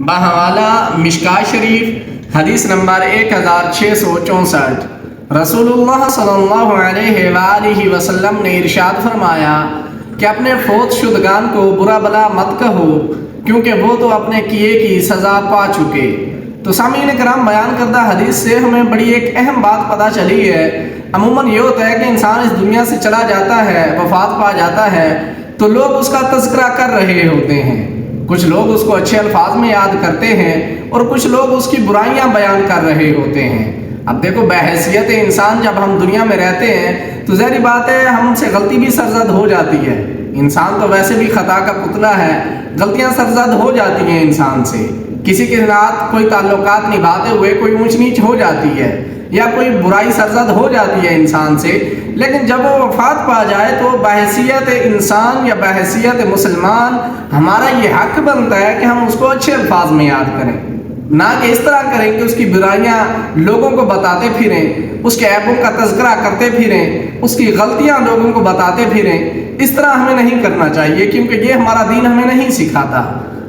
بحوالہ مشکاۃ شریف حدیث نمبر 1664، رسول اللہ صلی اللہ علیہ وآلہ وسلم نے ارشاد فرمایا کہ اپنے فوت شدگان کو برا بلا مت کہو، کیونکہ وہ تو اپنے کیے کی سزا پا چکے۔ تو سامعین کرام، بیان کردہ حدیث سے ہمیں بڑی ایک اہم بات پتہ چلی ہے۔ عموماً یہ ہوتا ہے کہ انسان اس دنیا سے چلا جاتا ہے، وفات پا جاتا ہے، تو لوگ اس کا تذکرہ کر رہے ہوتے ہیں۔ کچھ لوگ اس کو اچھے الفاظ میں یاد کرتے ہیں اور کچھ لوگ اس کی برائیاں بیان کر رہے ہوتے ہیں۔ اب دیکھو، بحیثیت انسان جب ہم دنیا میں رہتے ہیں تو ظاہری بات ہے ہم سے غلطی بھی سرزد ہو جاتی ہے۔ انسان تو ویسے بھی خطا کا پتلا ہے، غلطیاں سرزد ہو جاتی ہیں انسان سے۔ کسی کے ساتھ کوئی تعلقات نبھاتے ہوئے کوئی اونچ نیچ ہو جاتی ہے یا کوئی برائی سرزد ہو جاتی ہے انسان سے، لیکن جب وہ وفات پا جائے تو بحیثیت انسان یا بحیثیت مسلمان ہمارا یہ حق بنتا ہے کہ ہم اس کو اچھے الفاظ میں یاد کریں، نہ کہ اس طرح کریں کہ اس کی برائیاں لوگوں کو بتاتے پھریں، اس کے عیبوں کا تذکرہ کرتے پھریں، اس کی غلطیاں لوگوں کو بتاتے پھریں۔ اس طرح ہمیں نہیں کرنا چاہیے، کیونکہ یہ ہمارا دین ہمیں نہیں سکھاتا۔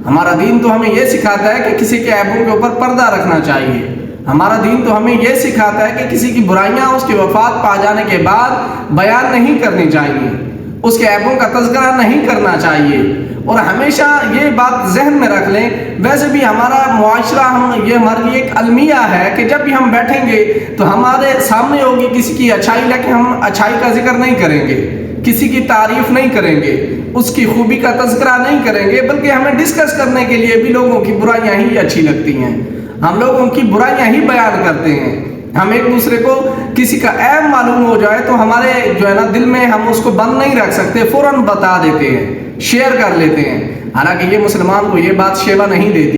ہمارا دین تو ہمیں یہ سکھاتا ہے کہ کسی کے عیبوں کے اوپر پردہ رکھنا چاہیے۔ ہمارا دین تو ہمیں یہ سکھاتا ہے کہ کسی کی برائیاں اس کی وفات پا جانے کے بعد بیان نہیں کرنی چاہیے، اس کے عیبوں کا تذکرہ نہیں کرنا چاہیے۔ اور ہمیشہ یہ بات ذہن میں رکھ لیں، ویسے بھی ہمارا معاشرہ یہ ہماری ایک المیہ ہے کہ جب بھی ہم بیٹھیں گے تو ہمارے سامنے ہوگی کسی کی اچھائی، لیکن ہم اچھائی کا ذکر نہیں کریں گے، کسی کی تعریف نہیں کریں گے، اس کی خوبی کا تذکرہ نہیں کریں گے، بلکہ ہمیں ڈسکس کرنے کے لیے بھی لوگوں کی برائیاں ہی اچھی لگتی ہیں۔ ہم لوگوں کی برائیاں ہی بیان کرتے ہیں۔ ہم ایک دوسرے کو کسی کا عیب معلوم ہو جائے تو ہمارے دل میں ہم اس کو بند نہیں رکھ سکتے، فوراً بتا دیتے ہیں، شیئر کر لیتے ہیں، حالانکہ یہ مسلمان کو یہ بات شیوا نہیں دیتی۔